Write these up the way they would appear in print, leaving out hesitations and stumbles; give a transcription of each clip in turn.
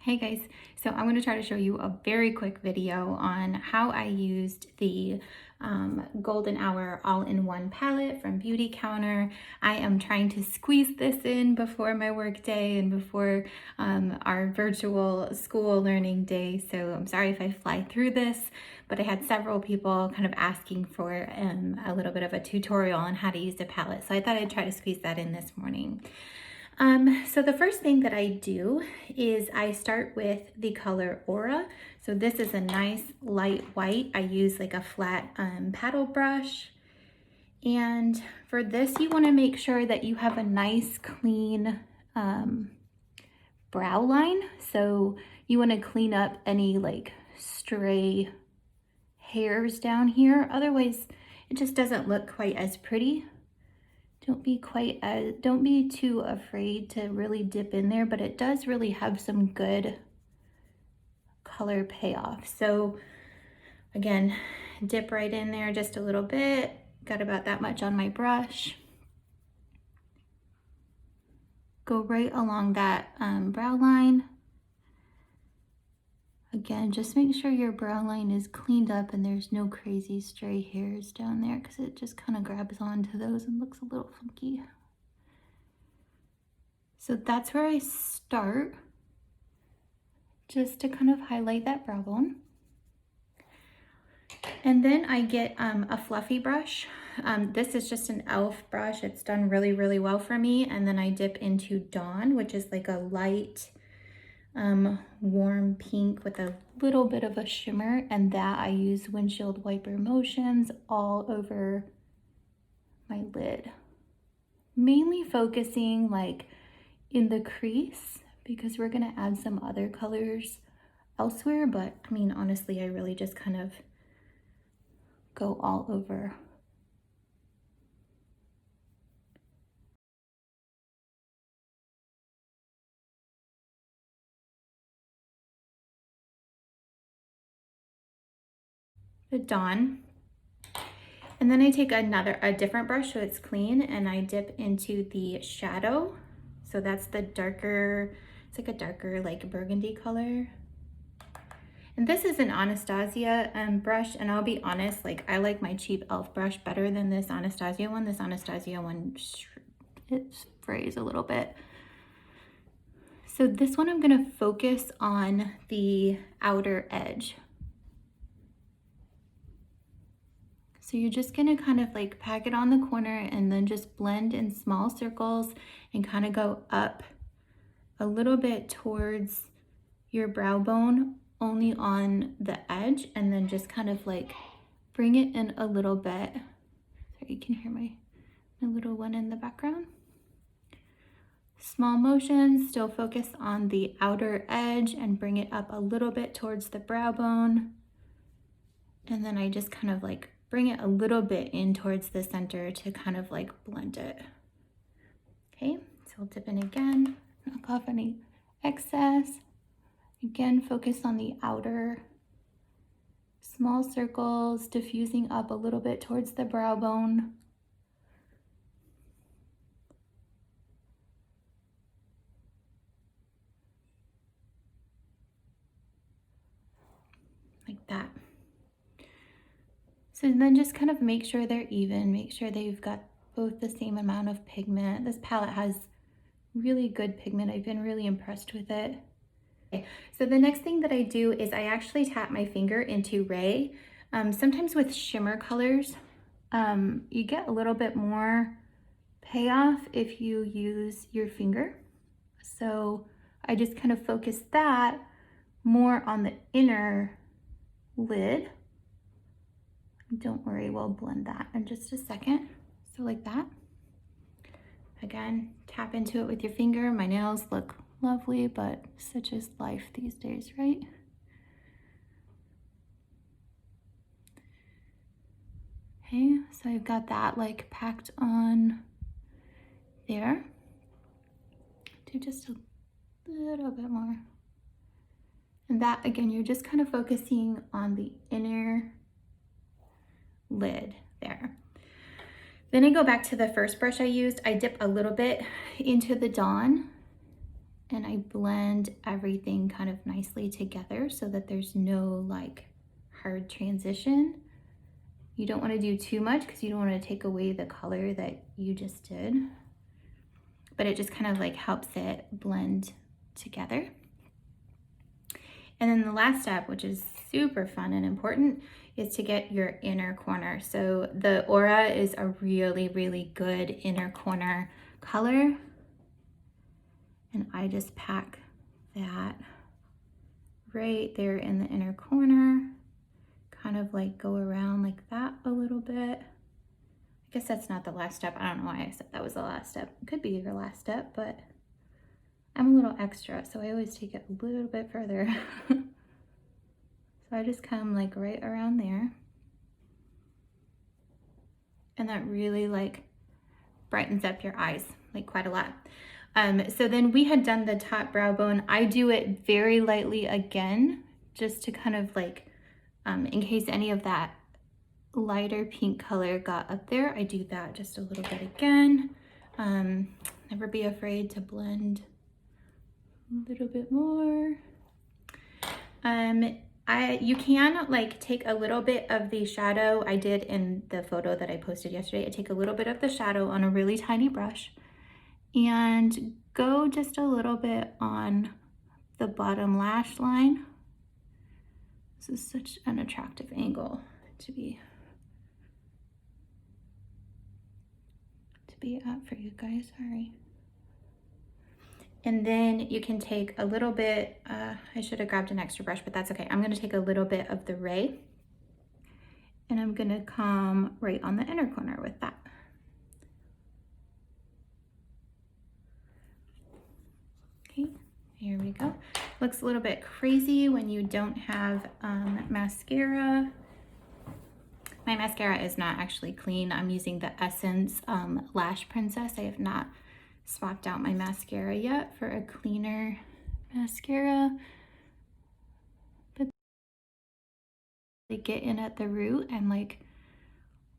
Hey guys, so I'm going to try to show you a very quick video on how I used the Golden Hour all-in-one palette from Beautycounter. I am trying to squeeze this in before my work day and before our virtual school learning day, so I'm sorry if I fly through this, but I had several people kind of asking for a little bit of a tutorial on how to use the palette, so I thought I'd try to squeeze that in this morning. So the first thing that I do is I start with the color Aura. So this is a nice light white. I use like a flat paddle brush. And for this, you want to make sure that you have a nice clean brow line. So you want to clean up any like stray hairs down here. Otherwise, it just doesn't look quite as pretty. Don't be too afraid to really dip in there, but it does really have some good color payoff. So again, dip right in there just a little bit. Got about that much on my brush. Go right along that brow line. Again, just make sure your brow line is cleaned up and there's no crazy stray hairs down there because it just kind of grabs onto those and looks a little funky. So that's where I start, just to kind of highlight that brow bone. And then I get a fluffy brush. This is just an e.l.f. brush. It's done really, really well for me. And then I dip into Dawn, which is like a light, warm pink with a little bit of a shimmer. And that I use windshield wiper motions all over my lid. Mainly focusing like in the crease because we're gonna add some other colors elsewhere. But I mean, honestly, I really just kind of go all over. The Dawn. And then I take a different brush so it's clean and I dip into the shadow. So that's the darker, it's like a darker like burgundy color. And this is an Anastasia brush, and I'll be honest, like I like my cheap e.l.f. brush better than this Anastasia one. This Anastasia one, it sprays a little bit. So this one I'm gonna focus on the outer edge. So you're just gonna kind of like pack it on the corner and then just blend in small circles and kind of go up a little bit towards your brow bone, only on the edge, and then just kind of like bring it in a little bit. So you can hear my little one in the background. Small motions, still focus on the outer edge and bring it up a little bit towards the brow bone. And then I just kind of like bring it a little bit in towards the center to kind of like blend it. Okay, so I'll dip in again, knock off any excess. Again, focus on the outer. Small circles, diffusing up a little bit towards the brow bone. Like that. So then just kind of make sure they're even, make sure they've got both the same amount of pigment. This palette has really good pigment. I've been really impressed with it. Okay, so the next thing that I do is I actually tap my finger into Ray. Sometimes with shimmer colors, you get a little bit more payoff if you use your finger. So I just kind of focus that more on the inner lid. Don't worry, we'll blend that in just a second. So like that. Again, tap into it with your finger. My nails look lovely, but such is life these days, right? Okay, so I've got that like packed on there. Do just a little bit more. And that, again, you're just kind of focusing on the inner lid there. Then I go back to the first brush I used. I dip a little bit into the Dawn and I blend everything kind of nicely together so that there's no like hard transition. You don't want to do too much because you don't want to take away the color that you just did, but it just kind of like helps it blend together. And then the last step, which is super fun and important, is to get your inner corner. So the Aura is a really, really good inner corner color. And I just pack that right there in the inner corner, kind of like go around like that a little bit. I guess that's not the last step. I don't know why I said that was the last step. It could be your last step, but I'm a little extra, so I always take it a little bit further. So I just come like right around there. And that really like brightens up your eyes like quite a lot. So then we had done the top brow bone. I do it very lightly again, just to kind of like, in case any of that lighter pink color got up there, I do that just a little bit again. Never be afraid to blend a little bit more. You can like take a little bit of the shadow. I did in the photo that I posted yesterday. I take a little bit of the shadow on a really tiny brush and go just a little bit on the bottom lash line. This is such an attractive angle to be at for you guys, sorry. And then you can take a little bit, I should have grabbed an extra brush, but that's okay. I'm gonna take a little bit of the Ray and I'm gonna come right on the inner corner with that. Okay, here we go. Looks a little bit crazy when you don't have mascara. My mascara is not actually clean. I'm using the Essence Lash Princess. I have not swapped out my mascara yet for a cleaner mascara. But they get in at the root and like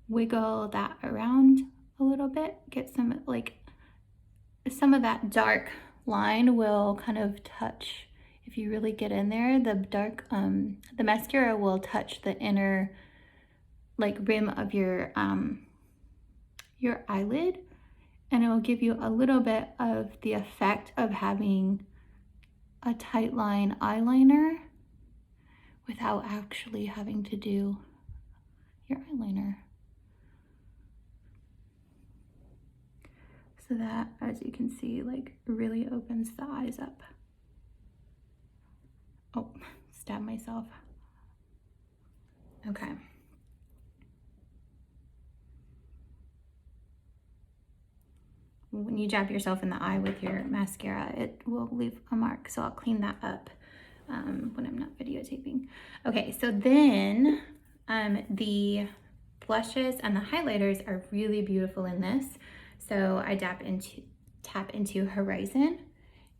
wiggle that around a little bit. Get some like, some of that dark line will kind of touch. If you really get in there, the dark, the mascara will touch the inner like rim of your eyelid, and it will give you a little bit of the effect of having a tight line eyeliner without actually having to do your eyeliner. So that, as you can see, like really opens the eyes up. Oh, stab myself. Okay. When you jab yourself in the eye with your mascara, it will leave a mark. So I'll clean that up when I'm not videotaping. Okay, so then the blushes and the highlighters are really beautiful in this. So I tap into Horizon,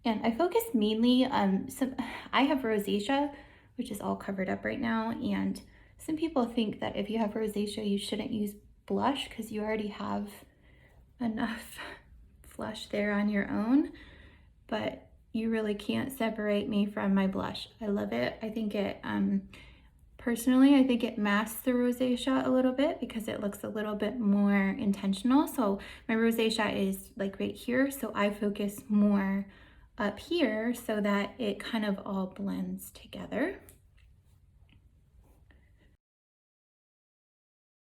and I focus mainly I have rosacea, which is all covered up right now, and some people think that if you have rosacea you shouldn't use blush because you already have enough flush there on your own, but you really can't separate me from my blush. I love it. I think it personally, I think it masks the rosacea a little bit because it looks a little bit more intentional. So my rosacea is like right here, so I focus more up here so that it kind of all blends together.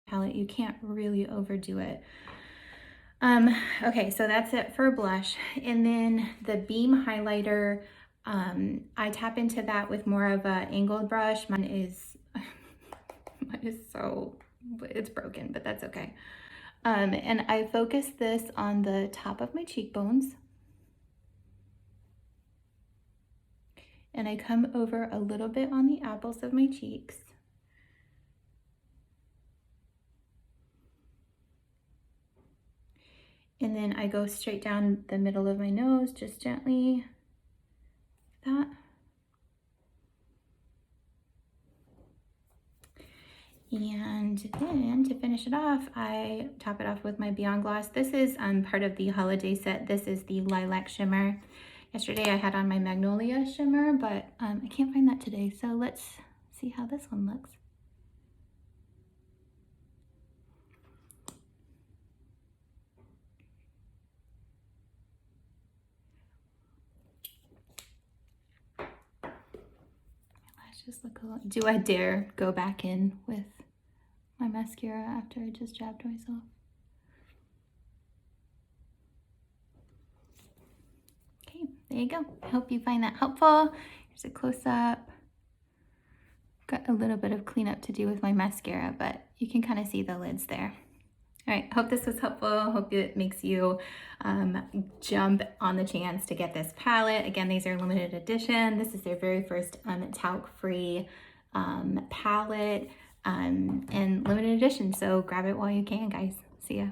Palette, you can't really overdo it. Okay, so that's it for blush. And then the beam highlighter, I tap into that with more of an angled brush. Mine is so, it's broken, but that's okay. And I focus this on the top of my cheekbones. And I come over a little bit on the apples of my cheeks. And then I go straight down the middle of my nose, just gently, like that. And then to finish it off, I top it off with my Beyond Gloss. This is part of the holiday set. This is the Lilac Shimmer. Yesterday I had on my Magnolia shimmer, but I can't find that today. So let's see how this one looks. Lashes look a lot. Do I dare go back in with my mascara after I just jabbed myself? Okay, there you go. I hope you find that helpful. Here's a close-up. Got a little bit of cleanup to do with my mascara, but you can kind of see the lids there. All right, hope this was helpful. Hope it makes you jump on the chance to get this palette. Again, these are limited edition. This is their very first talc-free palette and limited edition. So grab it while you can, guys. See ya.